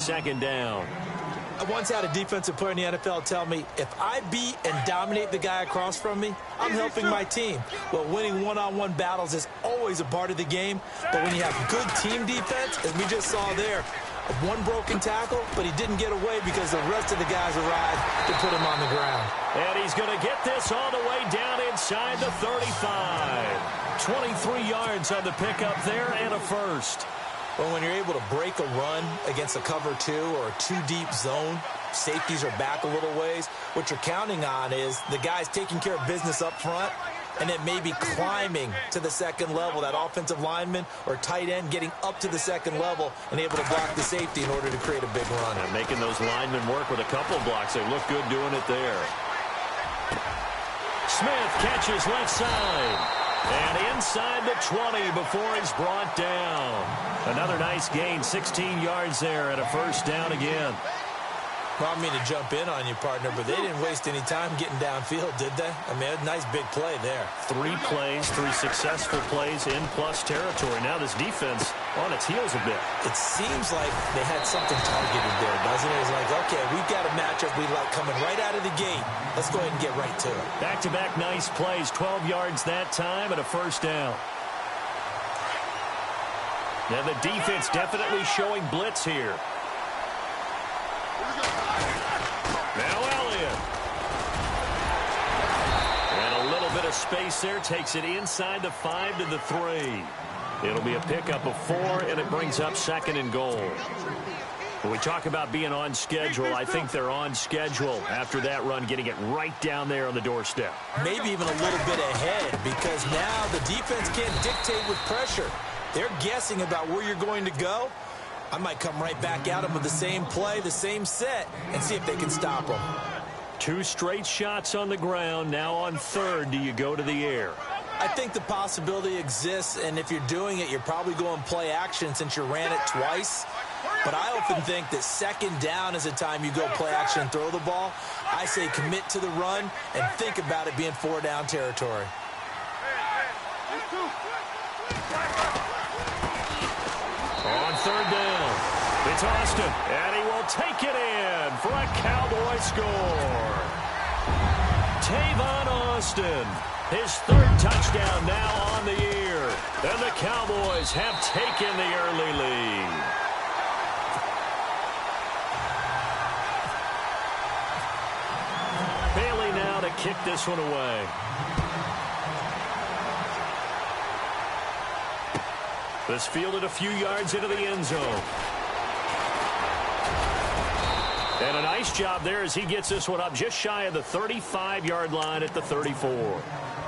second down. I once had a defensive player in the NFL tell me, if I beat and dominate the guy across from me, I'm helping my team. Well, winning one-on-one battles is always a part of the game, but when you have good team defense, as we just saw there, one broken tackle, but he didn't get away because the rest of the guys arrived to put him on the ground. And he's going to get this all the way down inside the 35. 23 yards on the pickup there and a first. Well, when you're able to break a run against a cover 2 or a 2-deep zone, safeties are back a little ways. What you're counting on is the guys taking care of business up front and then maybe climbing to the second level, that offensive lineman or tight end getting up to the second level and able to block the safety in order to create a big run. And making those linemen work with a couple blocks. They look good doing it there. Smith catches left side. And inside the 20 before he's brought down. Another nice gain, 16 yards there and a first down again. Well, I mean to jump in on you, partner, but they didn't waste any time getting downfield, did they? I mean, a nice big play there. 3 plays, 3 successful plays in plus territory. Now this defense on its heels a bit. It seems like they had something targeted there, doesn't it? It's like, okay, we've got a matchup we like coming right out of the gate. Let's go ahead and get right to it. Back-to-back nice plays, 12 yards that time and a first down. Now the defense definitely showing blitz here. Now Elliott. And a little bit of space there. Takes it inside the 5 to the 3. It'll be a pickup of 4, and it brings up second and goal. When we talk about being on schedule, I think they're on schedule after that run, getting it right down there on the doorstep. Maybe even a little bit ahead, because now the defense can't dictate with pressure. They're guessing about where you're going to go. I might come right back at them with the same play, the same set, and see if they can stop them. 2 straight shots on the ground. Now on third, do you go to the air? I think the possibility exists, and if you're doing it, you're probably going play action since you ran it twice. But I often think that second down is the time you go play action and throw the ball. I say commit to the run and think about it being 4-down territory. On third down, it's Austin, and he will take it in for a Cowboy score. Tavon Austin, his 3rd touchdown now on the year, and the Cowboys have taken the early lead. Bailey now to kick this one away. This fielded a few yards into the end zone. And a nice job there as he gets this one up just shy of the 35-yard line at the 34.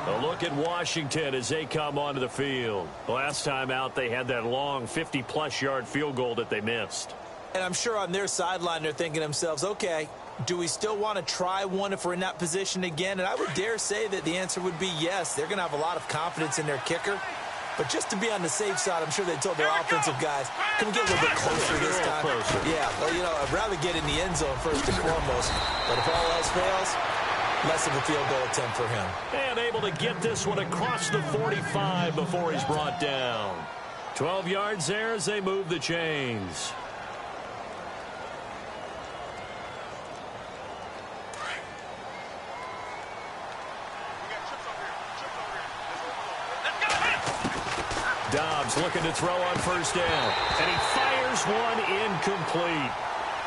A look at Washington as they come onto the field. Last time out, they had that long 50-plus yard field goal that they missed. And I'm sure on their sideline they're thinking to themselves, okay, do we still want to try one if we're in that position again? And I would dare say that the answer would be yes. They're going to have a lot of confidence in their kicker. But just to be on the safe side, I'm sure they told their offensive guys, can we get a little bit closer this time? Yeah, well, you know, I'd rather get in the end zone first and foremost. But if all else fails, less of a field goal attempt for him. And able to get this one across the 45 before he's brought down. 12 yards there as they move the chains. Dobbs looking to throw on first down. And he fires one incomplete.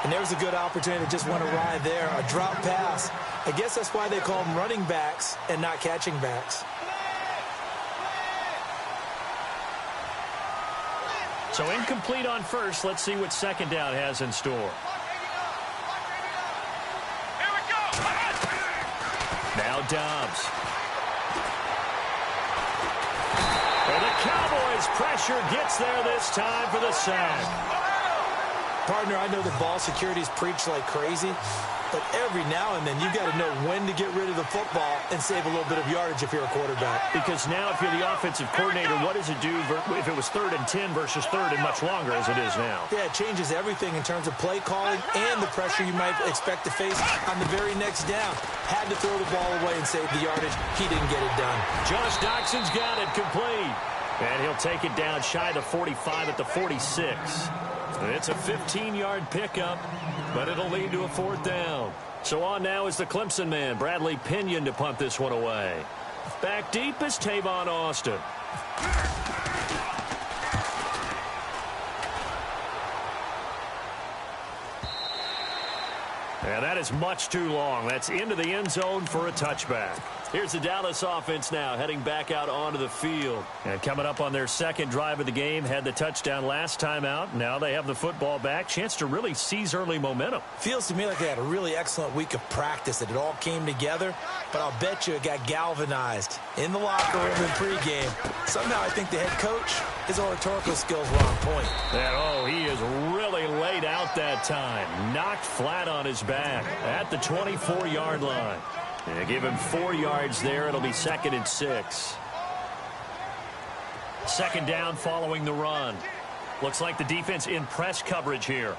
And there's a good opportunity that just went awry there. A drop pass. I guess that's why they call them running backs and not catching backs. So incomplete on first. Let's see what second down has in store. Here we go. Now Dobbs. And the Cowboys pressure gets there this time for the sack. Partner, I know that ball security is preached like crazy, but every now and then you've got to know when to get rid of the football and save a little bit of yardage if you're a quarterback. Because now if you're the offensive coordinator, what does it do if it was 3rd and 10 versus 3rd and much longer as it is now? Yeah, it changes everything in terms of play calling and the pressure you might expect to face on the very next down. Had to throw the ball away and save the yardage. He didn't get it done. Josh Doxson's got it complete. And he'll take it down shy of the 45 at the 46. It's a 15-yard pickup, but it'll lead to a 4th down. So on now is the Clemson man, Bradley Pinion, to punt this one away. Back deep is Tavon Austin. And that is much too long. That's into the end zone for a touchback. Here's the Dallas offense now heading back out onto the field. And coming up on their second drive of the game, had the touchdown last time out. Now they have the football back. Chance to really seize early momentum. Feels to me like they had a really excellent week of practice, that it all came together. But I'll bet you it got galvanized in the locker room in pregame. Somehow I think the head coach, his oratorical skills were on point. And he is really laid out that time. Knocked flat on his back at the 24-yard line. And give him 4 yards there. It'll be 2nd and 6. 2nd down following the run. Looks like the defense in press coverage here.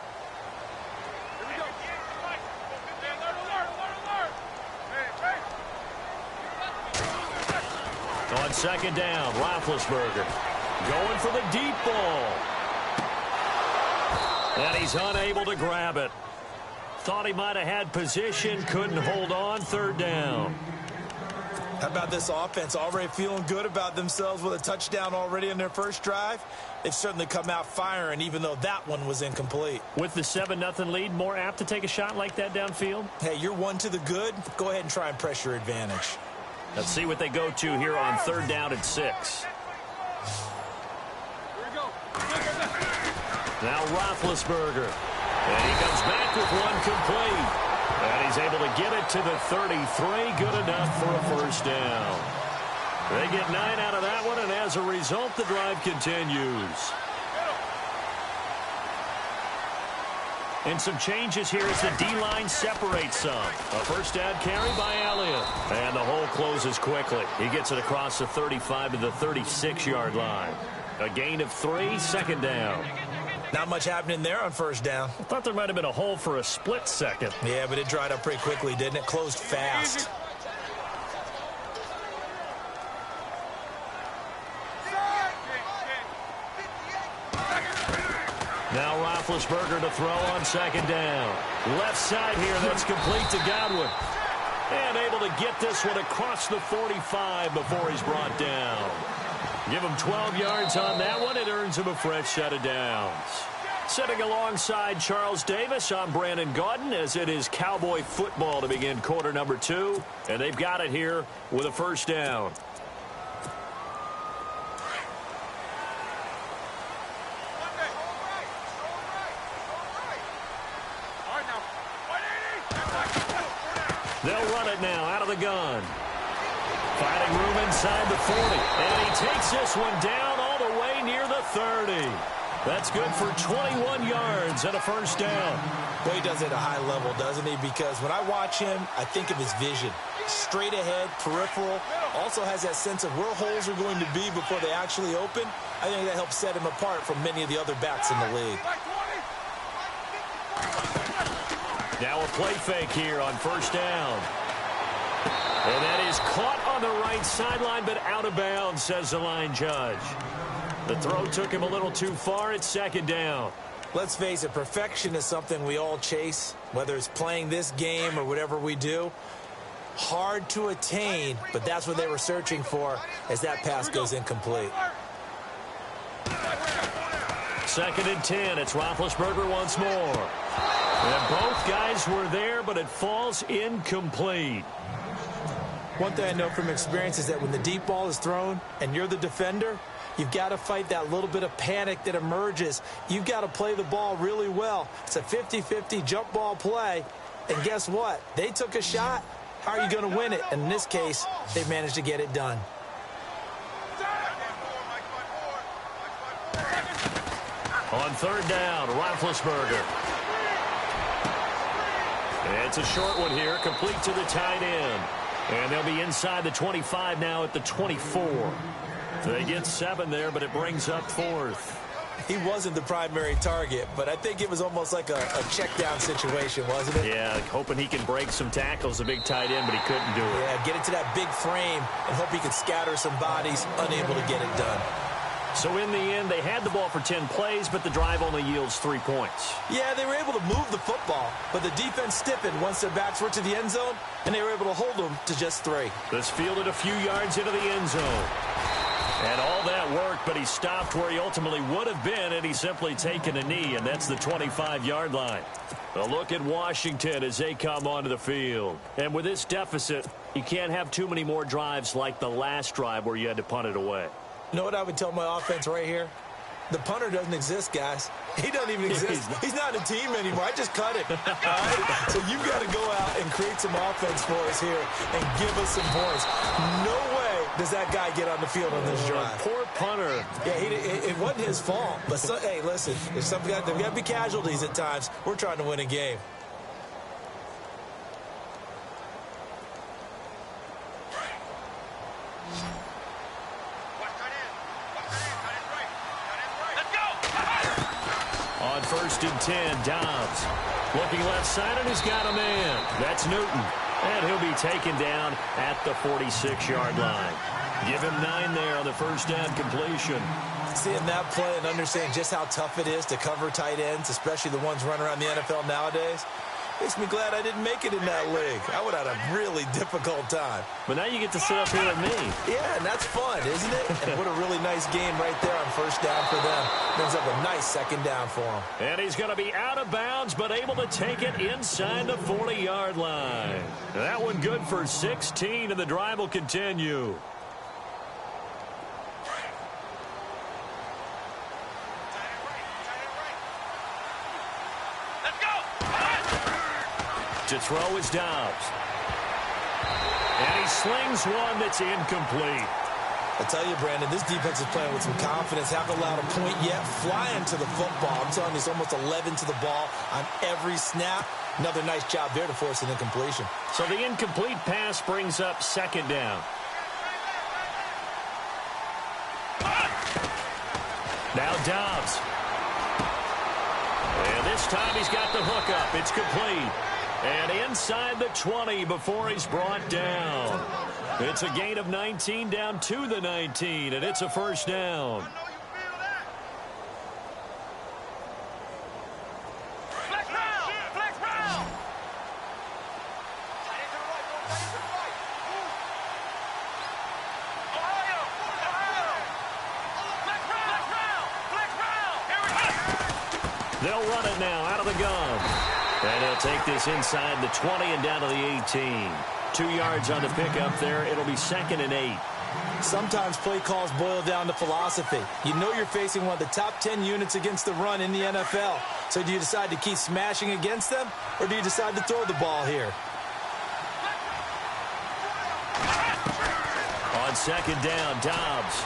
On 2nd down, Roethlisberger going for the deep ball. And he's unable to grab it. Thought he might have had position, couldn't hold on. 3rd down. How about this offense? Already feeling good about themselves with a touchdown already in their first drive. They've certainly come out firing, even though that one was incomplete. With the 7-0 lead, more apt to take a shot like that downfield? Hey, you're one to the good. Go ahead and try and press your advantage. Let's see what they go to here on 3rd down and 6. Now Roethlisberger. And he comes back with one complete. And he's able to get it to the 33. Good enough for a 1st down. They get 9 out of that one, and as a result, the drive continues. And some changes here as the D-line separates some. A 1st down carry by Elliott. And the hole closes quickly. He gets it across the 35 to the 36-yard line. A gain of 3, 2nd down. Not much happening there on 1st down. I thought there might have been a hole for a split second. Yeah, but it dried up pretty quickly, didn't it? Closed fast. Now Roethlisberger to throw on 2nd down. Left side here, that's complete to Godwin. And able to get this one across the 45 before he's brought down. Give him 12 yards on that one. It earns him a fresh set of downs. Sitting alongside Charles Davis, I'm Brandon Gaudin, as it is Cowboy football to begin quarter number 2. And they've got it here with a 1st down. They'll run it now out of the gun. Finding room inside the 40. And he takes this one down all the way near the 30. That's good for 21 yards and a 1st down. Well, he does it at a high level, doesn't he? Because when I watch him, I think of his vision. Straight ahead, peripheral. Also has that sense of where holes are going to be before they actually open. I think that helps set him apart from many of the other backs in the league. Now a play fake here on 1st down. And that is caught on the right sideline, but out of bounds, says the line judge. The throw took him a little too far. It's 2nd down. Let's face it, perfection is something we all chase, whether it's playing this game or whatever we do. Hard to attain, but that's what they were searching for as that pass goes incomplete. 2nd and 10. It's Roethlisberger once more. And both guys were there, but it falls incomplete. One thing I know from experience is that when the deep ball is thrown and you're the defender, you've got to fight that little bit of panic that emerges. You've got to play the ball really well. It's a 50-50 jump ball play. And guess what? They took a shot. How are you going to win it? And in this case, they managed to get it done. On 3rd down, Roethlisberger. It's a short one here, complete to the tight end. And they'll be inside the 25 now at the 24. They get 7 there, but it brings up 4th. He wasn't the primary target, but I think it was almost like a check-down situation, wasn't it? Yeah, hoping he can break some tackles, a big tight end, but he couldn't do it. Yeah, get it to that big frame and hope he could scatter some bodies, unable to get it done. So in the end, they had the ball for 10 plays, but the drive only yields 3 points. Yeah, they were able to move the football, but the defense stiffened once their backs were to the end zone, and they were able to hold them to just 3. This fielded a few yards into the end zone. And all that worked, but he stopped where he ultimately would have been had he simply taken a knee, and that's the 25-yard line. A look at Washington as they come onto the field. And with this deficit, you can't have too many more drives like the last drive where you had to punt it away. You know what I would tell my offense right here? The punter doesn't exist, guys. He doesn't even exist. He's not a team anymore. I just cut it. All right? So you've got to go out and create some offense for us here and give us some points. No way does that guy get on the field on this drive. Poor punter. Yeah, it wasn't his fault. But, hey, listen, there's got to be casualties at times. We're trying to win a game. On 1st and 10, Dobbs. Looking left side, and he's got a man. That's Newton. And he'll be taken down at the 46-yard line. Give him 9 there on the first down completion. Seeing that play and understanding just how tough it is to cover tight ends, especially the ones running around the NFL nowadays, makes me glad I didn't make it in that league. I would have had a really difficult time. But now you get to sit up here with me. Yeah, and that's fun, isn't it? And what a really nice game right there on first down for them. Brings up a nice second down for him. And he's going to be out of bounds, but able to take it inside the 40-yard line. That one good for 16, and the drive will continue. To throw is Dobbs. And he slings one that's incomplete. I tell you, Brandon, this defense is playing with some confidence. Haven't allowed a point yet. Flying to the football. I'm telling you, it's almost 11 to the ball on every snap. Another nice job there to force an incompletion. So the incomplete pass brings up second down. Now Dobbs. And this time he's got the hook up. It's complete. And inside the 20 before he's brought down. It's a gain of 19 down to the 19, and it's a first down. They'll run it now out of the gun. And he'll take this inside the 20 and down to the 18. 2 yards on the pickup there. It'll be 2nd and 8. Sometimes play calls boil down to philosophy. You know you're facing one of the top 10 units against the run in the NFL. So do you decide to keep smashing against them, or do you decide to throw the ball here? On second down, Dobbs.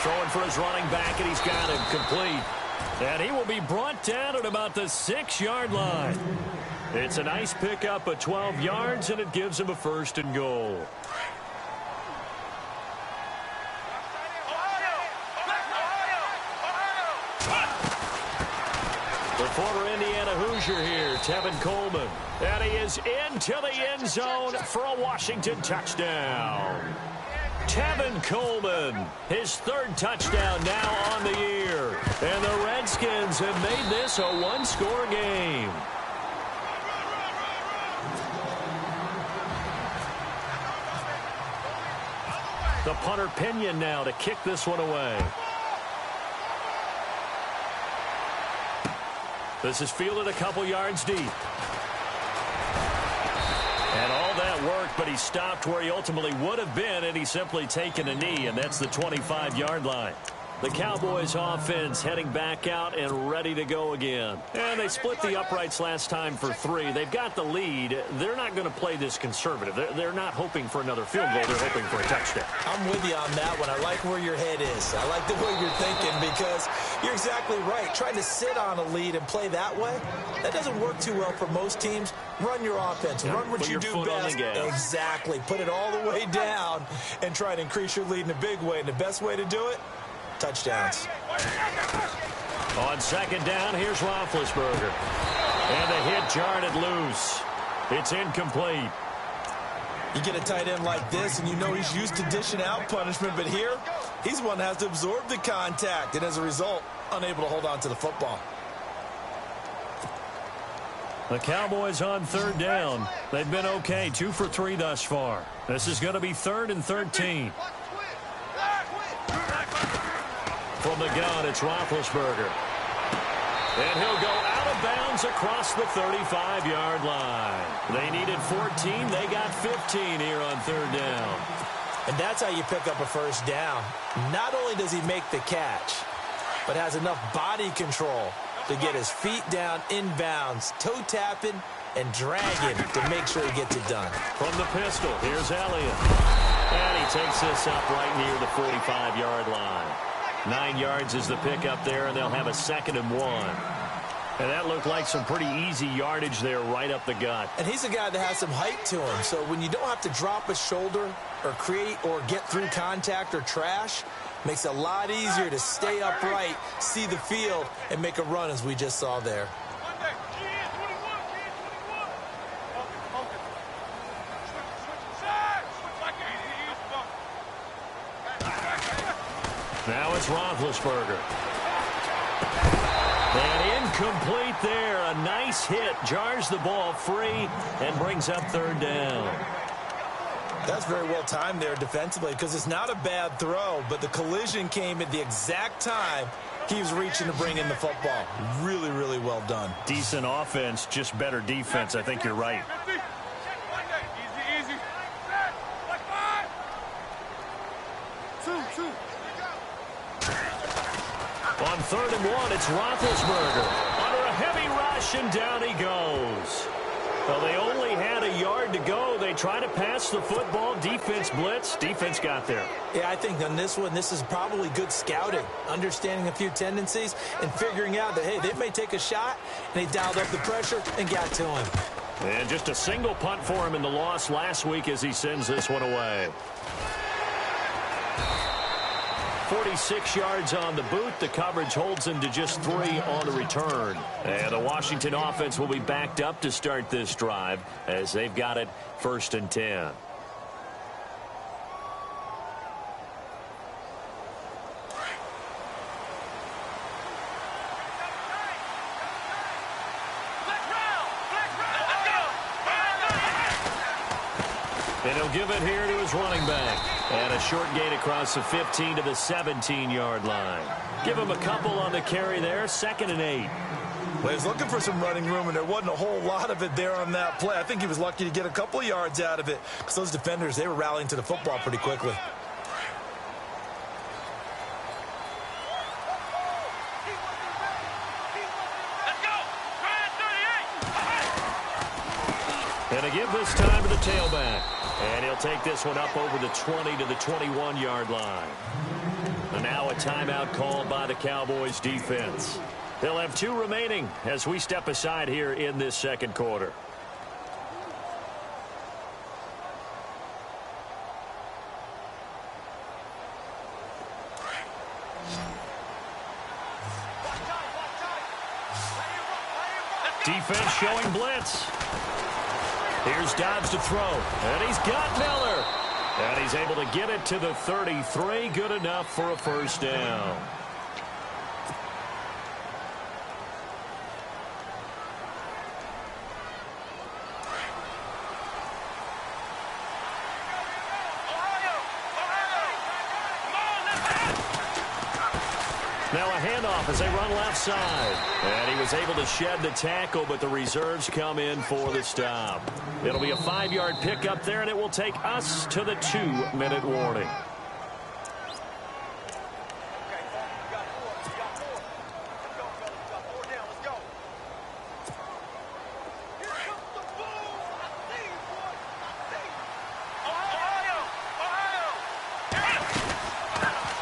Throwing for his running back, and he's got him complete. And he will be brought down at about the 6-yard line. It's a nice pickup of 12 yards, and it gives him a 1st and goal. The former Indiana Hoosier here, Tevin Coleman. And he is into the end zone for a Washington touchdown. Tevin Coleman, his 3rd touchdown now on the year. And the Redskins have made this a one-score game. The punter Pinion now to kick this one away. This is fielded a couple yards deep. And all that worked, but he stopped where he ultimately would have been, and he's simply taken a knee, and that's the 25-yard line. The Cowboys offense heading back out and ready to go again. And they split the uprights last time for 3. They've got the lead. They're not going to play this conservative. They're not hoping for another field goal. They're hoping for a touchdown. I'm with you on that one. I like where your head is. I like the way you're thinking, because you're exactly right. Trying to sit on a lead and play that way, that doesn't work too well for most teams. Run your offense. Run what you do best. Exactly. Put it all the way down and try to increase your lead in a big way. And the best way to do it, touchdowns. On second down, here's Roethlisberger. And the hit jarred it loose. It's incomplete. You get a tight end like this, and you know he's used to dishing out punishment, but here, He's the one that has to absorb the contact, and as a result, unable to hold on to the football. The Cowboys on third down. They've been okay, 2 for 3 thus far. This is going to be 3rd and 13. From the gun, it's Roethlisberger. And he'll go out of bounds across the 35-yard line. They needed 14. They got 15 here on third down. And that's how you pick up a first down. Not only does he make the catch, but has enough body control to get his feet down inbounds, toe tapping, and dragging to make sure he gets it done. From the pistol, here's Elliott. And he takes this up right near the 45-yard line. 9 yards is the pickup there, and they'll have a 2nd and 1. And that looked like some pretty easy yardage there right up the gut. And he's a guy that has some height to him, so when you don't have to drop a shoulder or create or get through contact or trash, makes it a lot easier to stay upright, see the field, and make a run as we just saw there. Now it's Roethlisberger. And incomplete there. A nice hit. Jars the ball free and brings up third down. That's very well timed there defensively because it's not a bad throw, but the collision came at the exact time he was reaching to bring in the football. Really, really well done. Decent offense, just better defense. I think you're right. On 3rd and 1, it's Roethlisberger. Under a heavy rush, and down he goes. Well, they only had a yard to go. They try to pass the football. Defense blitz. Defense got there. Yeah, I think on this one, this is probably good scouting, understanding a few tendencies, and figuring out that, hey, they may take a shot, and they dialed up the pressure and got to him. And just a single punt for him in the loss last week as he sends this one away. 46 yards on the boot. The coverage holds him to just 3 on the return. And the Washington offense will be backed up to start this drive as they've got it 1st and 10. And he'll give it here to his running back. And a short gain across the 15 to the 17-yard line. Give him a couple on the carry there. 2nd and 8. Well, he was looking for some running room, and there wasn't a whole lot of it there on that play. I think he was lucky to get a couple of yards out of it because those defenders, they were rallying to the football pretty quickly. And a give this time to the tailback. And he'll take this one up over the 20 to the 21-yard line. And now a timeout called by the Cowboys defense. They'll have 2 remaining as we step aside here in this 2nd quarter. Defense showing blitz. Here's Dobbs to throw, and he's got Miller. And he's able to get it to the 33. Good enough for a first down. Now a handoff as they run left side. And he was able to shed the tackle, but the reserves come in for the stop. It'll be a 5-yard pickup there, and it will take us to the 2-minute warning.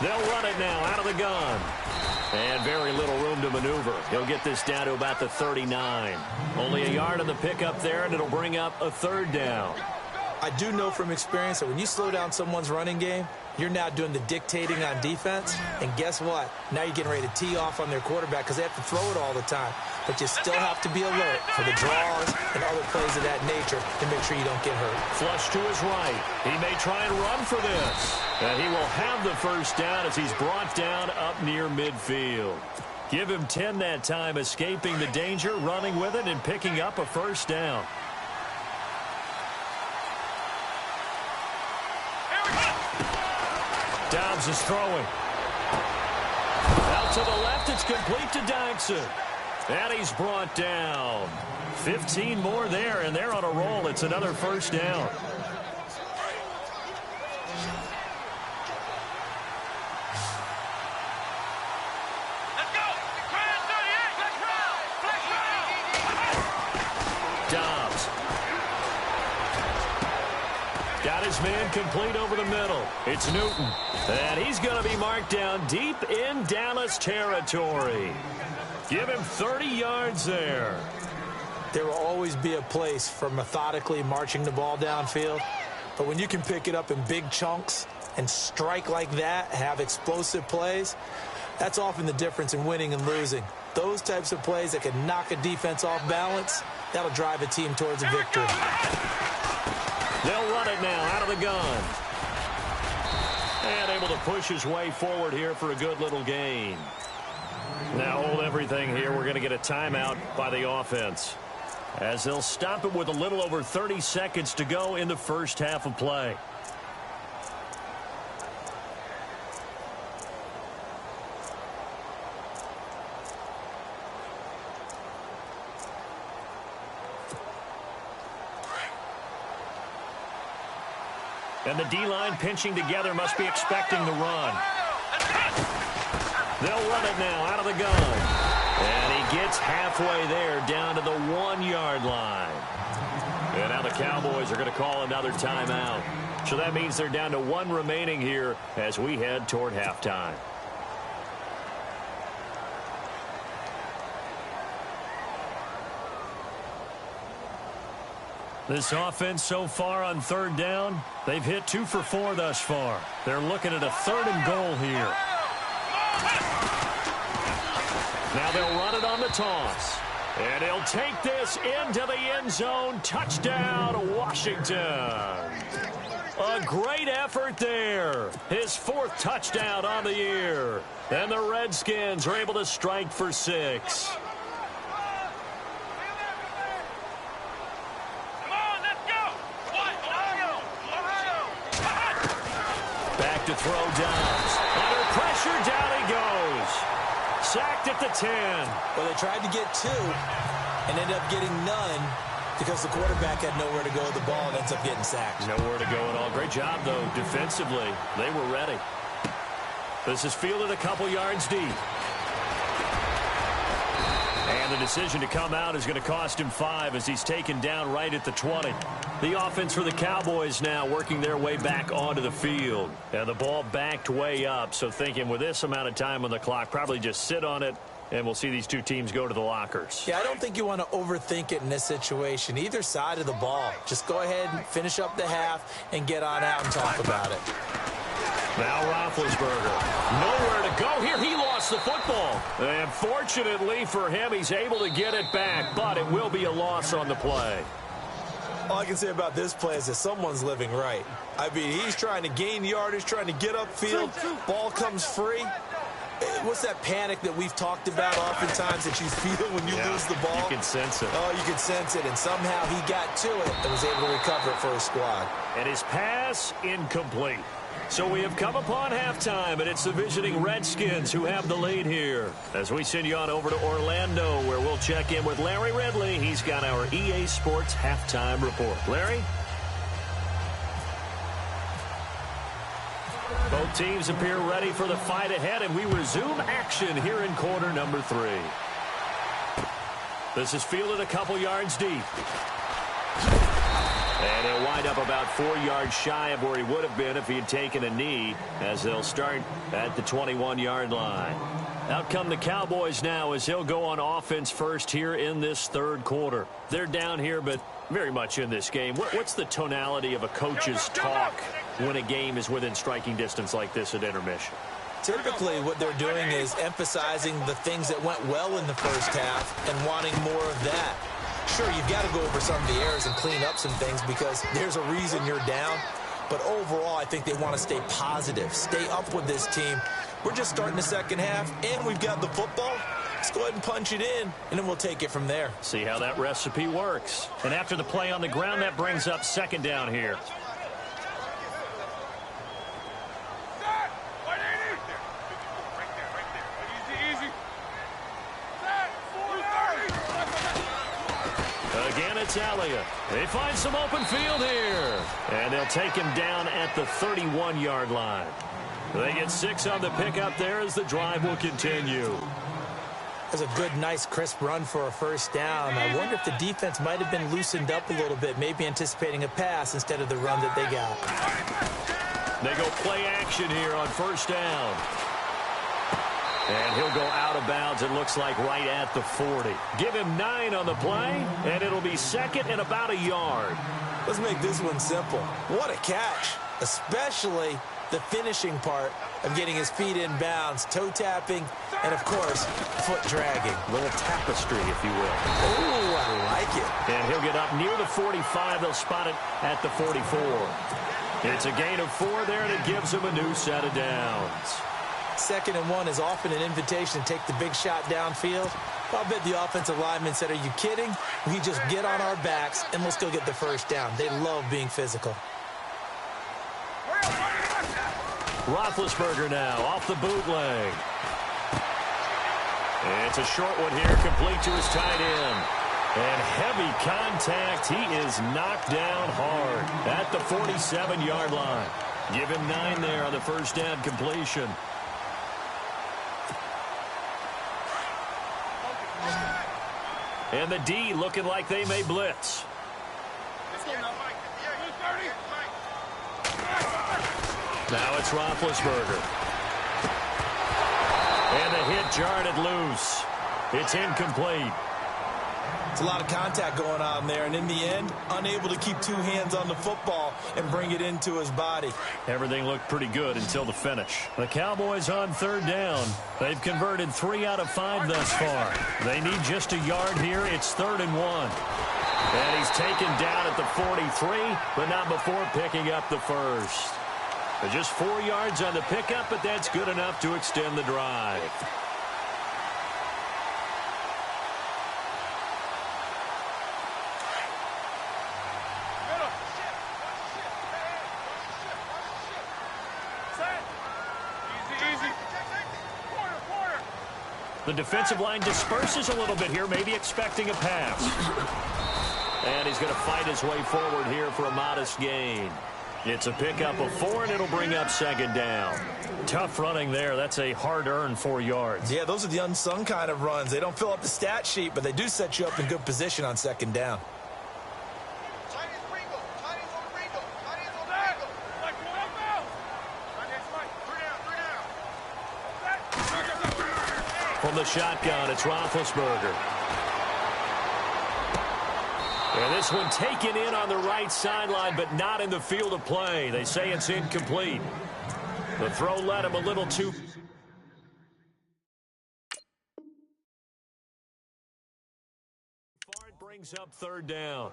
They'll run it now out of the gun. And very little room to maneuver. He'll get this down to about the 39. Only a yard on the pickup there, and it'll bring up a 3rd down. I do know from experience that when you slow down someone's running game, You're now doing the dictating on defense, and guess what? Now you're getting ready to tee off on their quarterback because they have to throw it all the time. But you still have to be alert for the draws and other plays of that nature to make sure you don't get hurt. Flush to his right. He may try and run for this. And he will have the first down as he's brought down up near midfield. Give him 10 that time, escaping the danger, running with it, and picking up a first down. Dobbs is throwing. Out to the left, it's complete to Dyson. And he's brought down. 15 more there, and they're on a roll. It's another first down. Dobbs. Got his man complete over the middle. It's Newton. And he's going to be marked down deep in Dallas territory. Give him 30 yards there. There will always be a place for methodically marching the ball downfield. But when you can pick it up in big chunks and strike like that, have explosive plays, that's often the difference in winning and losing. Those types of plays that can knock a defense off balance, that'll drive a team towards a victory. They'll run it now out of the gun. And able to push his way forward here for a good little gain. Now hold everything here. We're going to get a timeout by the offense, as they'll stop it with a little over 30 seconds to go in the first half of play. And the D-line pinching together must be expecting the run. They'll run it now out of the gun. And he gets halfway there down to the 1-yard line. And now the Cowboys are going to call another timeout. So that means they're down to 1 remaining here as we head toward halftime. This offense so far on third down, they've hit 2 for 4 thus far. They're looking at a 3rd and goal here. Now they'll run it on the toss. And he'll take this into the end zone. Touchdown, Washington. A great effort there. His 4th touchdown on the year. And the Redskins are able to strike for 6. Back to throw Downs. Under pressure, down he goes. Sacked at the 10. Well, they tried to get 2 and ended up getting none because the quarterback had nowhere to go with the ball and ends up getting sacked. Nowhere to go at all. Great job, though, defensively. They were ready. This is fielded a couple yards deep. And the decision to come out is going to cost him 5 as he's taken down right at the 20. The offense for the Cowboys now working their way back onto the field. And the ball backed way up, so thinking with this amount of time on the clock, probably just sit on it, and we'll see these two teams go to the lockers. Yeah, I don't think you want to overthink it in this situation. Either side of the ball. Just go ahead and finish up the half and get on out and talk about it. Now Roethlisberger. Nowhere to go here. He lost the football. And fortunately for him, he's able to get it back, but it will be a loss on the play. All I can say about this play is that someone's living right. I mean, he's trying to gain yardage, trying to get upfield. Ball comes free. What's that panic that we've talked about oftentimes that you feel when you lose the ball? You can sense it. Oh, you can sense it. And somehow he got to it and was able to recover it for his squad. And his pass incomplete. So we have come upon halftime, and it's the visiting Redskins who have the lead here. As we send you on over to Orlando, where we'll check in with Larry Ridley. He's got our EA Sports halftime report. Larry? Both teams appear ready for the fight ahead, and we resume action here in quarter number 3. This is fielded a couple yards deep. And he'll wind up about 4 yards shy of where he would have been if he had taken a knee, as they'll start at the 21-yard line. Out come the Cowboys now as he'll go on offense first here in this third quarter. They're down here, but very much in this game. What's the tonality of a coach's talk when a game is within striking distance like this at intermission? Typically, what they're doing is emphasizing the things that went well in the first half and wanting more of that. Sure, you've got to go over some of the errors and clean up some things because there's a reason you're down. But overall, I think they want to stay positive, stay up with this team. We're just starting the second half, and we've got the football. Let's go ahead and punch it in, and then we'll take it from there. See how that recipe works. And after the play on the ground, that brings up second down here. Again, it's Elliott. They find some open field here. And they'll take him down at the 31-yard line. They get 6 on the pickup there as the drive will continue. That's a good, nice, crisp run for a first down. I wonder if the defense might have been loosened up a little bit, maybe anticipating a pass instead of the run that they got. They go play action here on first down. And he'll go out of bounds, it looks like, right at the 40. Give him 9 on the play, and it'll be second and about a yard. Let's make this one simple. What a catch, especially the finishing part of getting his feet in bounds, toe tapping, and, of course, foot dragging. A little tapestry, if you will. Ooh, I like it. And he'll get up near the 45. They'll spot it at the 44. It's a gain of 4 there, and it gives him a new set of downs. 2nd and 1 is often an invitation to take the big shot downfield. I'll bet the offensive lineman said, are you kidding? We just get on our backs and let's go get the first down. They love being physical. Roethlisberger now off the bootleg. It's a short one here, complete to his tight end. And heavy contact. He is knocked down hard at the 47-yard line. Give him 9 there on the first down completion. And the D looking like they may blitz. Now it's Roethlisberger. And the hit jarred it loose. It's incomplete. It's a lot of contact going on there, and in the end, unable to keep 2 hands on the football and bring it into his body. Everything looked pretty good until the finish. The Cowboys on third down. They've converted 3 out of 5 thus far. They need just a yard here. It's 3rd and 1. And he's taken down at the 43, but not before picking up the first. Just 4 yards on the pickup, but that's good enough to extend the drive. The defensive line disperses a little bit here, maybe expecting a pass. And he's going to fight his way forward here for a modest gain. It's a pickup of 4, and it'll bring up second down. Tough running there. That's a hard-earned 4 yards. Yeah, those are the unsung kind of runs. They don't fill up the stat sheet, but they do set you up in good position on second down. From the shotgun, it's Roethlisberger. And this one taken in on the right sideline, but not in the field of play. They say it's incomplete. The throw led him a little too... far. It brings up third down.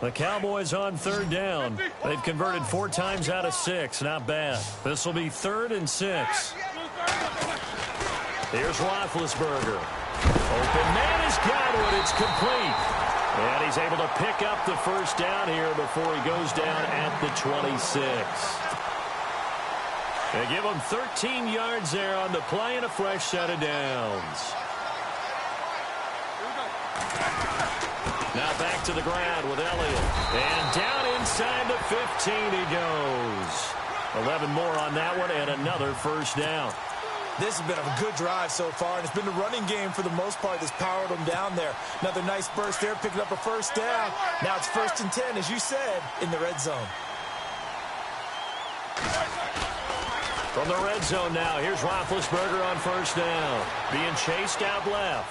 The Cowboys on third down. They've converted 4 times out of 6. Not bad. This will be 3rd and 6. Here's Roethlisberger. Open man has got it. It's complete. And he's able to pick up the first down here before he goes down at the 26. They give him 13 yards there on the play and a fresh set of downs. Now back to the ground with Elliott. And down inside the 15 he goes. 11 more on that one and another first down. This has been a good drive so far, and it's been the running game for the most part that's powered them down there. Another nice burst there, picking up a first down. Now it's 1st and 10, as you said, in the red zone. From the red zone now, here's Roethlisberger on first down. Being chased out left.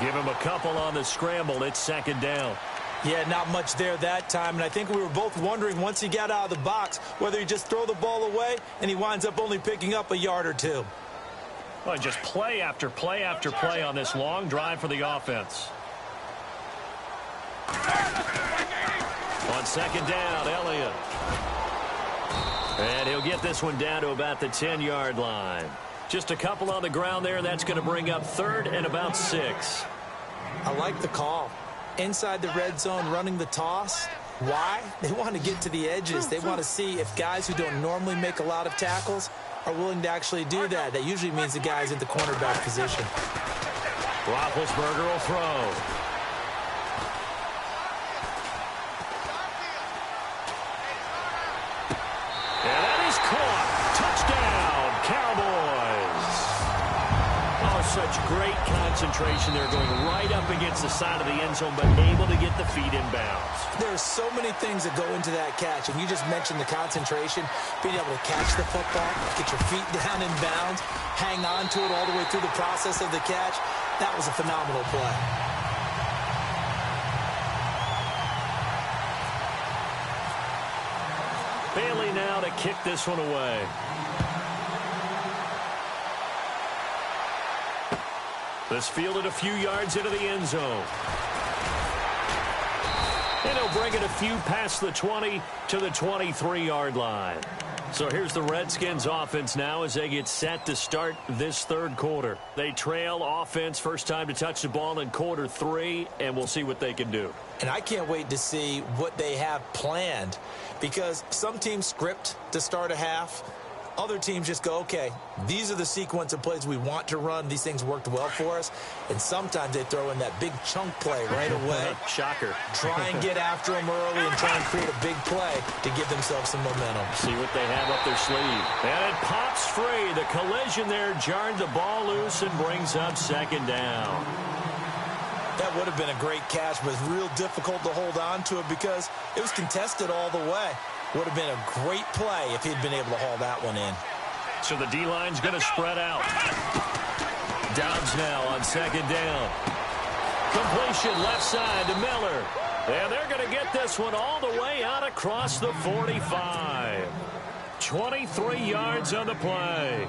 Give him a couple on the scramble. It's second down. Yeah, not much there that time, and I think we were both wondering once he got out of the box whether he just throw the ball away and he winds up only picking up a yard or two. Well, just play after play after play on this long drive for the offense. On second down, Elliott. And he'll get this one down to about the 10-yard line. Just a couple on the ground there, and that's going to bring up third and about 6. I like the call. Inside the red zone, running the toss. Why? They want to get to the edges. They want to see if guys who don't normally make a lot of tackles are willing to actually do that. That usually means the guy's in the cornerback position. Roethlisberger will throw. And that is caught. Touchdown, Cowboys. Oh, such great concentration. They're going right up against the side of the end zone, but able to get the feet in bounds. There's so many things that go into that catch, and you just mentioned the concentration, being able to catch the football, get your feet down in bounds, hang on to it all the way through the process of the catch. That was a phenomenal play. Bailey now to kick this one away. This fielded a few yards into the end zone. And he'll bring it a few past the 20 to the 23-yard line. So here's the Redskins offense now as they get set to start this third quarter. They trail offense, first time to touch the ball in quarter 3, and we'll see what they can do. And I can't wait to see what they have planned, because some teams script to start a half. Other teams just go, okay, these are the sequence of plays we want to run. These things worked well for us. And sometimes they throw in that big chunk play right away. Shocker. Try and get after them early and try and create a big play to give themselves some momentum. See what they have up their sleeve. And it pops free. The collision there jarred the ball loose and brings up second down. That would have been a great catch, but it's real difficult to hold on to it because it was contested all the way. Would have been a great play if he'd been able to haul that one in. So the D-line's going to spread out. Dobbs now on second down. Completion left side to Miller. And they're going to get this one all the way out across the 45. 23 yards on the play.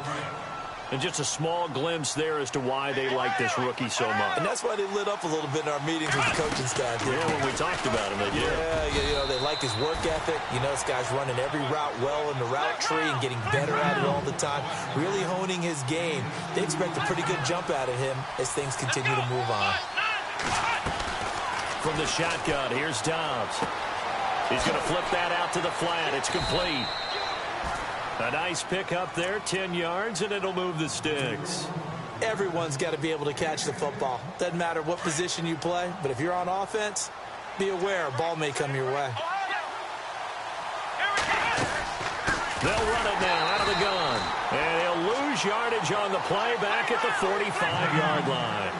And just a small glimpse there as to why they like this rookie so much. And that's why they lit up a little bit in our meetings with the coaching staff. Yeah, when we talked about him, they did. Yeah, they like his work ethic. You know, this guy's running every route well in the route tree and getting better at it all the time, really honing his game. They expect a pretty good jump out of him as things continue to move on. From the shotgun, here's Dobbs. He's going to flip that out to the flat. It's complete. A nice pick up there, 10 yards, and it'll move the sticks. Everyone's got to be able to catch the football. Doesn't matter what position you play, but if you're on offense, be aware a ball may come your way. They'll run it now out of the gun. And he'll lose yardage on the play back at the 45-yard line.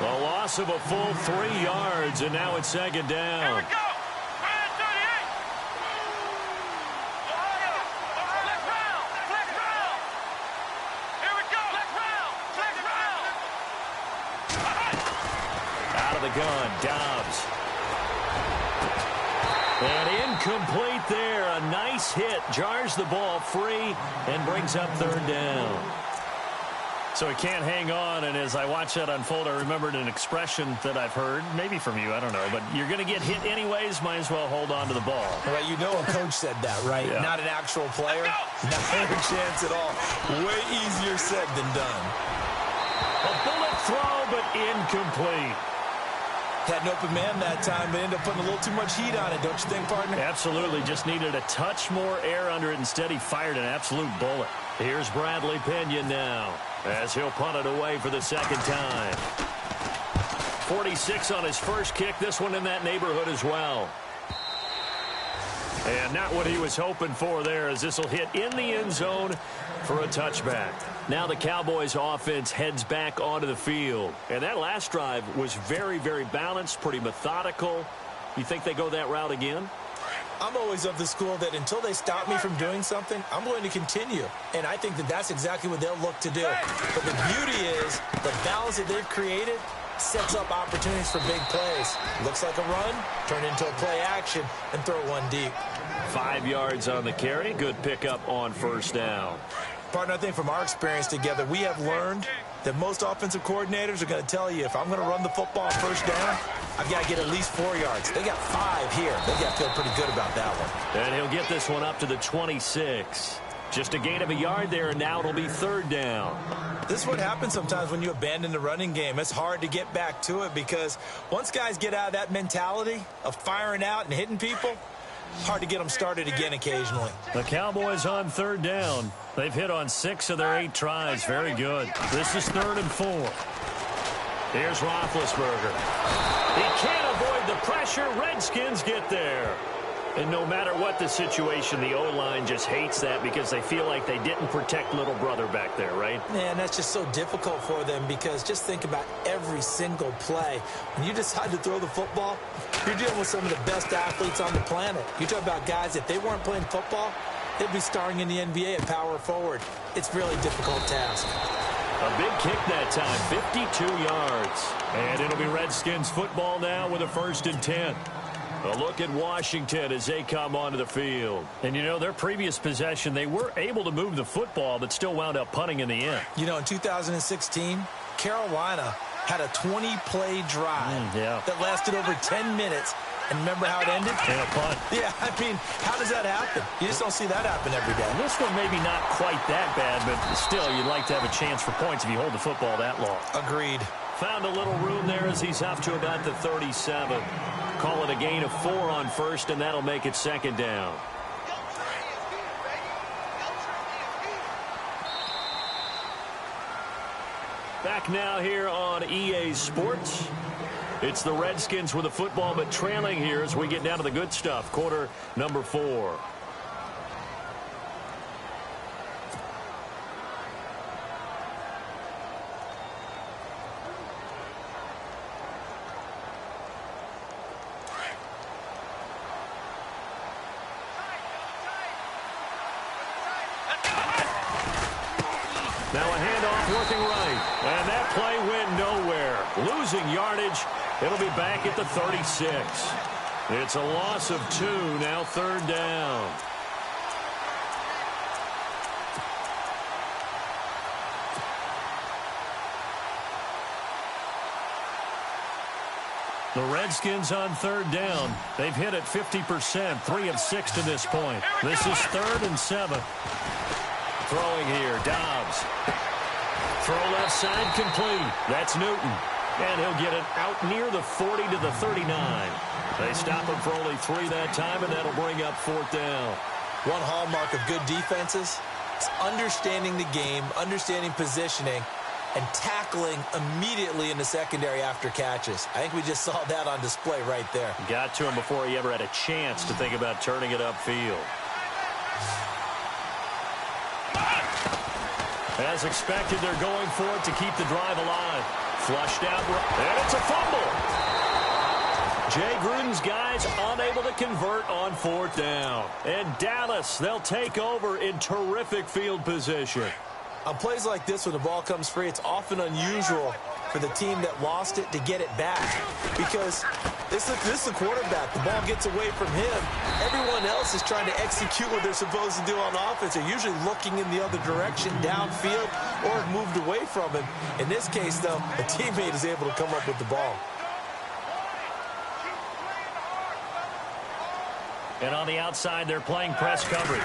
A loss of a full 3 yards, and now it's second down. Gun, Dobbs. And incomplete there. A nice hit. Jars the ball free and brings up third down. So he can't hang on, and as I watch that unfold, I remembered an expression that I've heard, maybe from you, I don't know, but you're going to get hit anyways, might as well hold on to the ball. Well, you know a coach said that, right? Yeah. Not an actual player. Not a chance at all. Way easier said than done. A bullet throw, but incomplete. Had an open man that time, but ended up putting a little too much heat on it, don't you think, partner? Absolutely. Just needed a touch more air under it. Instead, he fired an absolute bullet. Here's Bradley Pinion now as he'll punt it away for the second time. 46 on his first kick. This one in that neighborhood as well. And not what he was hoping for there, as this will hit in the end zone for a touchback. Now the Cowboys offense heads back onto the field. And that last drive was very, very balanced, pretty methodical. You think they go that route again? I'm always of the school that until they stop me from doing something, I'm going to continue. And I think that that's exactly what they'll look to do. But the beauty is the balance that they've created sets up opportunities for big plays. Looks like a run, turn into a play action, and throw one deep. 5 yards on the carry. Good pickup on first down. Partner, I think from our experience together, we have learned that most offensive coordinators are going to tell you, if I'm going to run the football on first down, I've got to get at least 4 yards. They got 5 here. They got to feel pretty good about that one. And he'll get this one up to the 26. Just a gain of a yard there, and now it'll be third down. This is what happens sometimes when you abandon the running game. It's hard to get back to it because once guys get out of that mentality of firing out and hitting people, hard to get them started again occasionally. The Cowboys on third down. They've hit on 6 of their 8 tries. Very good. This is 3rd and 4. Here's Roethlisberger. He can't avoid the pressure. Redskins get there. And no matter what the situation, the O-line just hates that because they feel like they didn't protect little brother back there, right? Man, that's just so difficult for them because just think about every single play. When you decide to throw the football, you're dealing with some of the best athletes on the planet. You talk about guys, if they weren't playing football, they'd be starring in the NBA at power forward. It's really a difficult task. A big kick that time, 52 yards. And it'll be Redskins football now with a 1st and 10. A look at Washington as they come onto the field. And, you know, their previous possession, they were able to move the football, but still wound up punting in the end. You know, in 2016, Carolina had a 20-play drive that lasted over 10 minutes. And remember how it ended? And a punt. Yeah, I mean, how does that happen? You just don't see that happen every day. This one maybe not quite that bad, but still, you'd like to have a chance for points if you hold the football that long. Agreed. Found a little room there as he's up to about the 37. Call it a gain of 4 on first, and that'll make it 2nd down. Back now here on EA Sports. It's the Redskins with the football, but trailing here as we get down to the good stuff. Quarter number 4. Now a handoff working right. And that play went nowhere. Losing yardage. It'll be back at the 36. It's a loss of 2. Now 3rd down. The Redskins on 3rd down. They've hit it 50%, 3 of 6 to this point. This is 3rd and 7. Throwing here, Dobbs. Throw left side complete. That's Newton. And he'll get it out near the 40 to the 39. They stop him for only 3 that time, and that'll bring up 4th down. One hallmark of good defenses is understanding the game, understanding positioning, and tackling immediately in the secondary after catches. I think we just saw that on display right there. Got to him before he ever had a chance to think about turning it upfield. As expected, they're going for it to keep the drive alive. Flushed out, and it's a fumble. Jay Gruden's guys unable to convert on 4th down. And Dallas, they'll take over in terrific field position. On plays like this, when the ball comes free, it's often unusual for the team that lost it to get it back. Because this is the quarterback. The ball gets away from him. Everyone else is trying to execute what they're supposed to do on offense. They're usually looking in the other direction, downfield, or have moved away from him. In this case, though, a teammate is able to come up with the ball. And on the outside, they're playing press coverage.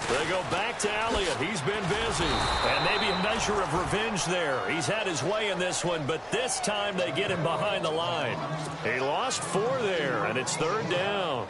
They go back to Elliott. He's been busy. And maybe a measure of revenge there. He's had his way in this one, but this time they get him behind the line. He lost 4 there, and it's 3rd down.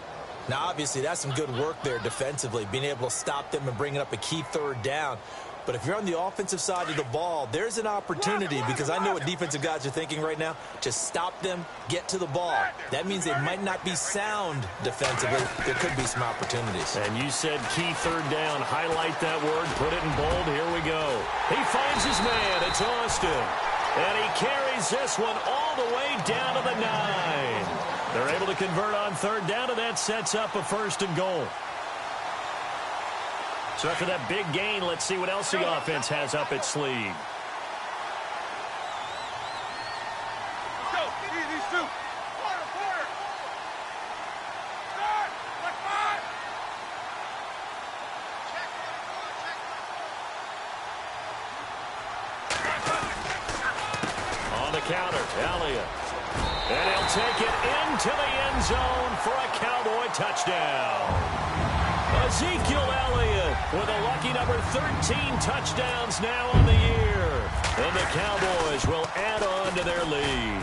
Now, obviously, that's some good work there defensively, being able to stop them and bringing up a key 3rd down. But if you're on the offensive side of the ball, there's an opportunity, because I know what defensive guys are thinking right now. Just stop them, get to the ball. That means they might not be sound defensively. There could be some opportunities. And you said key 3rd down. Highlight that word. Put it in bold. Here we go. He finds his man. It's Austin. And he carries this one all the way down to the 9. They're able to convert on third down, and that sets up a first and goal. So after that big gain, let's see what else the offense has up its sleeve. Counter, Elliott. And he'll take it into the end zone for a Cowboy touchdown. Ezekiel Elliott with a lucky number 13 touchdowns now on the year. And the Cowboys will add on to their lead.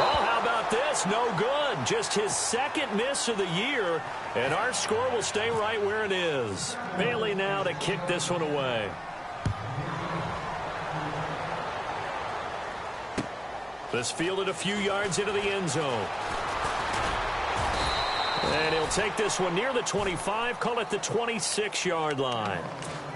Oh, how about this? No good. Just his second miss of the year. And our score will stay right where it is. Bailey now to kick this one away. This fielded a few yards into the end zone. And he'll take this one near the 25, call it the 26-yard line.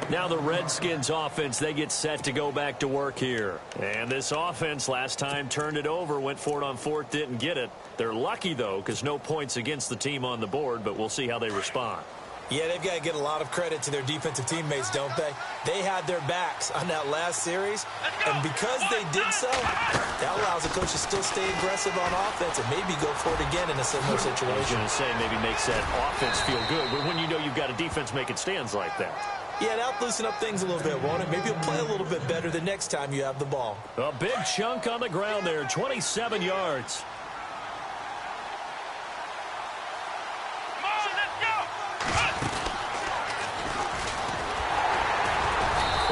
Now the Redskins offense, they get set to go back to work here. And this offense last time turned it over, went for it on fourth, didn't get it. They're lucky, though, because no points against the team on the board, but we'll see how they respond. Yeah, they've got to get a lot of credit to their defensive teammates, don't they? They had their backs on that last series, and because they did so, that allows the coach to still stay aggressive on offense and maybe go for it again in a similar situation. I was going to say maybe makes that offense feel good, but when you know you've got a defense making stands like that. Yeah, that'll loosen up things a little bit, won't it? Maybe you'll play a little bit better the next time you have the ball. A big chunk on the ground there, 27 yards.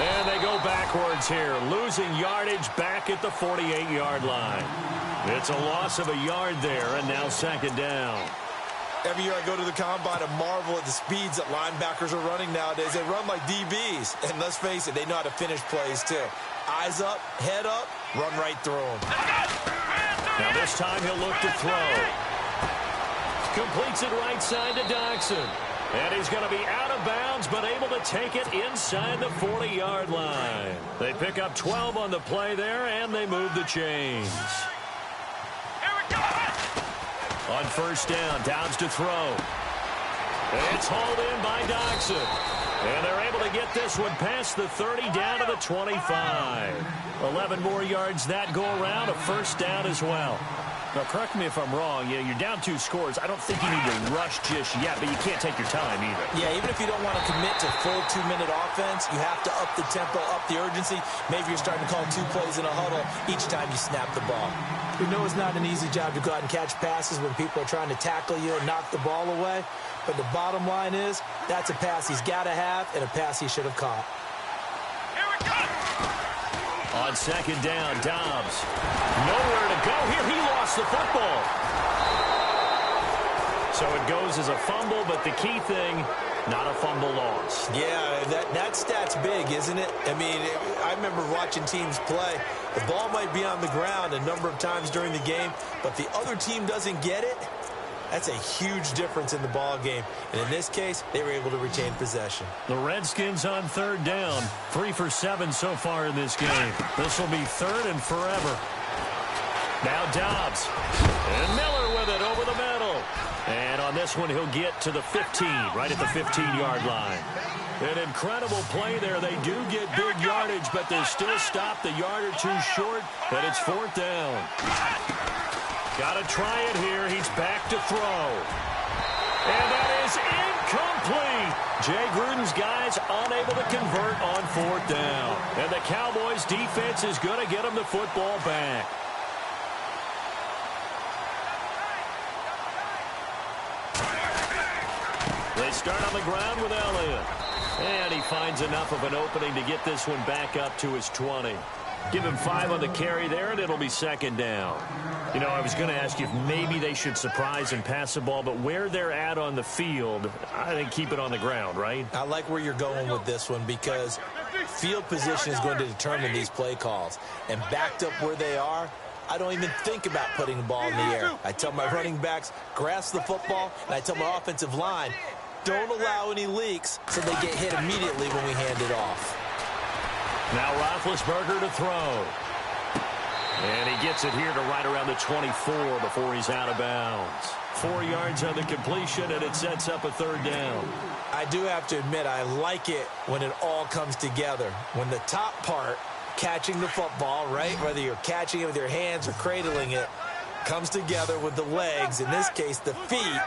And they go backwards here, losing yardage back at the 48-yard line. It's a loss of a yard there, and now second down. Every year I go to the combine and marvel at the speeds that linebackers are running nowadays. They run like DBs, and let's face it, they know how to finish plays too. Eyes up, head up, run right through them. Now this time he'll look to throw. Completes it right side to Doxson. And he's going to be out of bounds, but able to take it inside the 40-yard line. They pick up 12 on the play there, and they move the chains. On first down, Downs to throw. It's hauled in by Doxson. And they're able to get this one past the 30 down to the 25. 11 more yards that go around, a first down as well. Now, correct me if I'm wrong. You know, you're down 2 scores. I don't think you need to rush just yet, but you can't take your time either. Yeah, even if you don't want to commit to full 2-minute offense, you have to up the tempo, up the urgency. Maybe you're starting to call 2 plays in a huddle each time you snap the ball. We know it's not an easy job to go out and catch passes when people are trying to tackle you and knock the ball away. But the bottom line is, that's a pass he's got to have and a pass he should have caught. On second down, Dobbs. Nowhere to go here. He lost the football. So it goes as a fumble, but the key thing, not a fumble loss. Yeah, that stat's big, isn't it? I mean, I remember watching teams play. The ball might be on the ground a number of times during the game, but the other team doesn't get it. That's a huge difference in the ball game. And in this case, they were able to retain possession. The Redskins on third down. 3 for 7 so far in this game. This will be third and forever. Now Dobbs. And Miller with it over the middle. And on this one, he'll get to the 15, right at the 15-yard line. An incredible play there. They do get big yardage, but they still stop the yard or 2 short, and it's fourth down. Got to try it here. He's back to throw. And that is incomplete. Jay Gruden's guys unable to convert on fourth down. And the Cowboys defense is going to get them the football back. They start on the ground with Elliott. And he finds enough of an opening to get this one back up to his 20. Give him 5 on the carry there, and it'll be second down. You know, I was going to ask you if maybe they should surprise and pass the ball, but where they're at on the field, I think keep it on the ground, right? I like where you're going with this one because field position is going to determine these play calls. And backed up where they are, I don't even think about putting the ball in the air. I tell my running backs, grasp the football, and I tell my offensive line, don't allow any leaks so they get hit immediately when we hand it off. Now Roethlisberger to throw. And he gets it here to right around the 24 before he's out of bounds. 4 yards on the completion, and it sets up a third down. I do have to admit, I like it when it all comes together. When the top part, catching the football, right, whether you're catching it with your hands or cradling it, comes together with the legs, in this case the feet,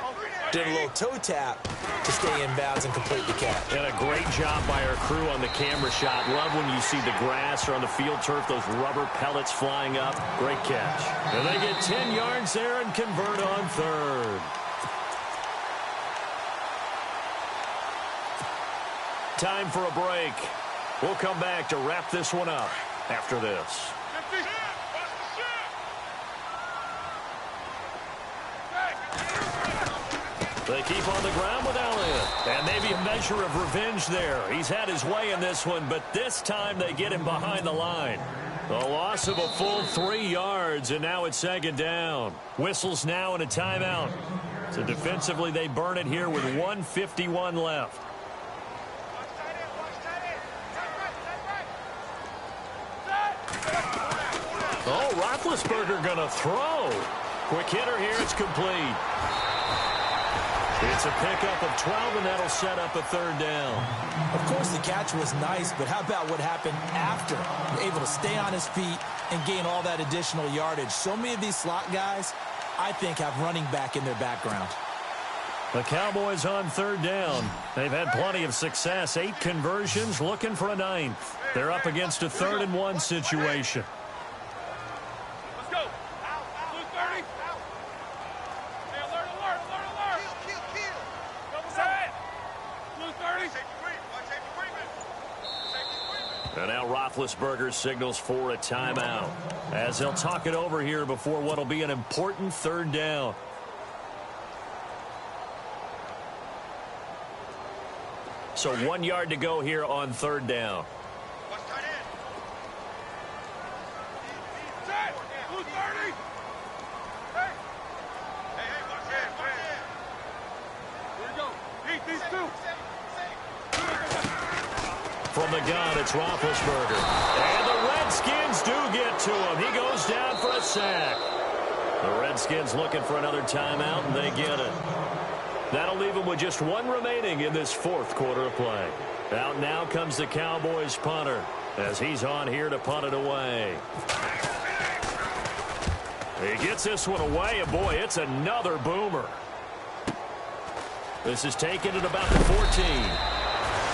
did a little toe tap to stay in bounds and complete the catch. And a great job by our crew on the camera shot. Love when you see the grass or on the field turf, those rubber pellets flying up. Great catch. And they get 10 yards there and convert on third. Time for a break. We'll come back to wrap this one up after this. They keep on the ground with Elliott. And maybe a measure of revenge there. He's had his way in this one, but this time they get him behind the line. The loss of a full 3 yards, and now it's second down. Whistles now and a timeout. So defensively, they burn it here with 1:51 left. Oh, Roethlisberger going to throw. Quick hitter here. It's complete. It's a pickup of 12, and that'll set up a third down. Of course, the catch was nice, but how about what happened after? Able to stay on his feet and gain all that additional yardage. So many of these slot guys, I think, have running back in their background. The Cowboys on third down. They've had plenty of success. 8 conversions, looking for a 9th. They're up against a 3rd and 1 situation. Let's go. Blue 30. Hey, alert, alert, alert, alert. Kill. Double set. Blue 30. And now Roethlisberger signals for a timeout as they'll talk it over here before what'll be an important third down. So 1 yard to go here on third down. Blue 30. Hey, watch it. Here we go. Beat these two. From the gun, it's Roethlisberger. And the Redskins do get to him. He goes down for a sack. The Redskins looking for another timeout, and they get it. That'll leave them with just 1 remaining in this 4th quarter of play. Out now comes the Cowboys punter as he's on here to punt it away. He gets this one away, and boy, it's another boomer. This is taken at about the 14.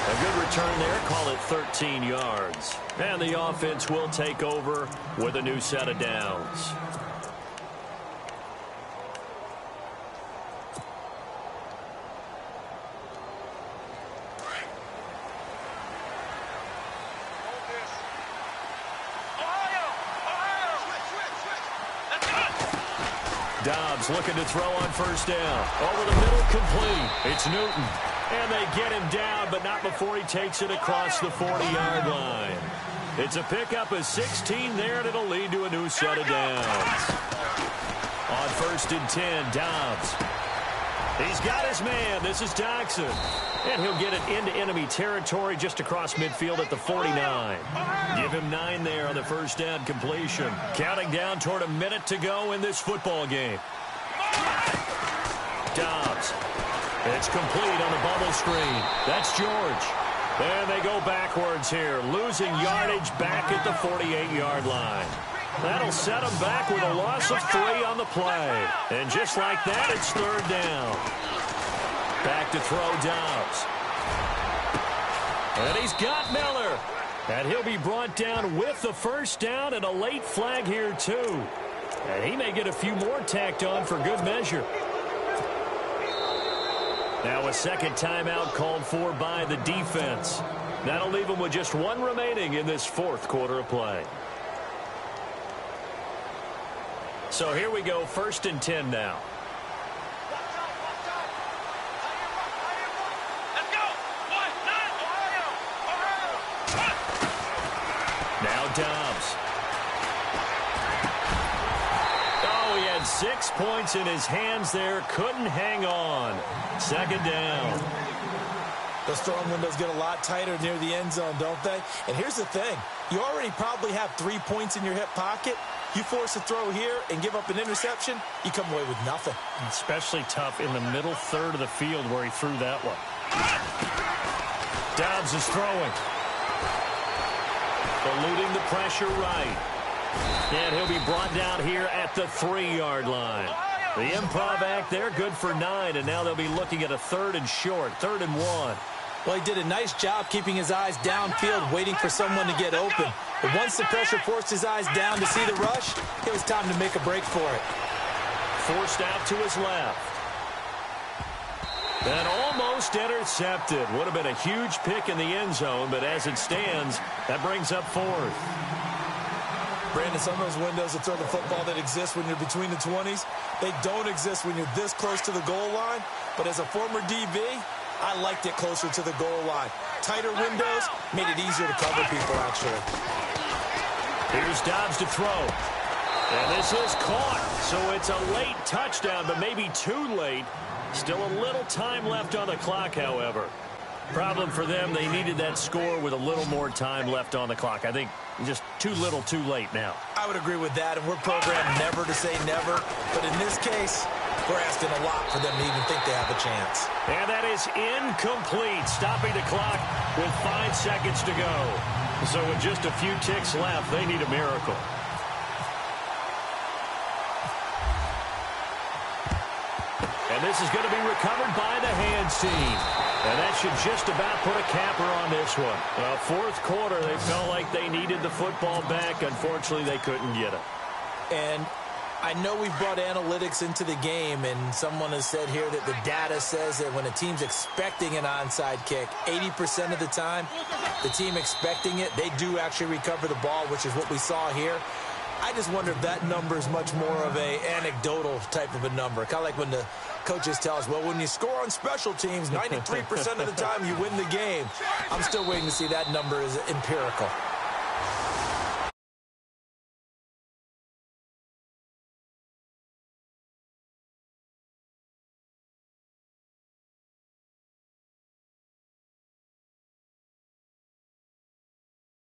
A good return there, call it 13 yards. And the offense will take over with a new set of downs. Dobbs looking to throw on first down. Over the middle, complete. It's Newton. And they get him down, but not before he takes it across the 40-yard line. It's a pickup of 16 there, and it'll lead to a new set of downs. On 1st and 10, Dobbs. He's got his man. This is Jackson. And he'll get it into enemy territory just across midfield at the 49. Give him 9 there on the first down completion. Counting down toward a minute to go in this football game. Dobbs. It's complete on the bubble screen. That's George. And they go backwards here, losing yardage back at the 48-yard line. That'll set them back with a loss of 3 on the play. And just like that, it's third down. Back to throw Dobbs. And he's got Miller. And he'll be brought down with the first down and a late flag here, too. And he may get a few more tacked on for good measure. Now a second timeout called for by the defense. That'll leave them with just 1 remaining in this 4th quarter of play. So here we go, 1st and 10 now. Now Dobbs. Oh, he had 6 points in his hands there. Couldn't hang on. Second down. Those throwing windows get a lot tighter near the end zone, don't they? And here's the thing. You already probably have 3 points in your hip pocket. You force a throw here and give up an interception, you come away with nothing. Especially tough in the middle third of the field where he threw that one. Dobbs is throwing. Eluding the pressure right. And he'll be brought down here at the 3-yard line. The improv act there, good for 9, and now they'll be looking at a 3rd and short, 3rd and 1. Well, he did a nice job keeping his eyes downfield, waiting for someone to get open. But once the pressure forced his eyes down to see the rush, it was time to make a break for it. Forced out to his left. And almost intercepted. Would have been a huge pick in the end zone, but as it stands, that brings up 4th. Brandon, some of those windows to throw the football that exist when you're between the 20s, they don't exist when you're this close to the goal line. But as a former DB, I liked it closer to the goal line. Tighter windows made it easier to cover people, actually. Here's Dobbs to throw. And this is caught. So it's a late touchdown, but maybe too late. Still a little time left on the clock, however. Problem for them, they needed that score with a little more time left on the clock. I think just too little, too late now. I would agree with that, and we're programmed never to say never. But in this case, we're asking a lot for them to even think they have a chance. And that is incomplete, stopping the clock with 5 seconds to go. So with just a few ticks left, they need a miracle. And this is going to be recovered by the hands team. And that should just about put a capper on this one. Well, 4th quarter, they felt like they needed the football back. Unfortunately, they couldn't get it. And I know we've brought analytics into the game, and someone has said here that the data says that when a team's expecting an onside kick, 80% of the time, the team expecting it, they do actually recover the ball, which is what we saw here. I just wonder if that number is much more of a anecdotal type of a number. Kind of like when the coaches tell us, well, when you score on special teams, 93% of the time you win the game. I'm still waiting to see that number is empirical.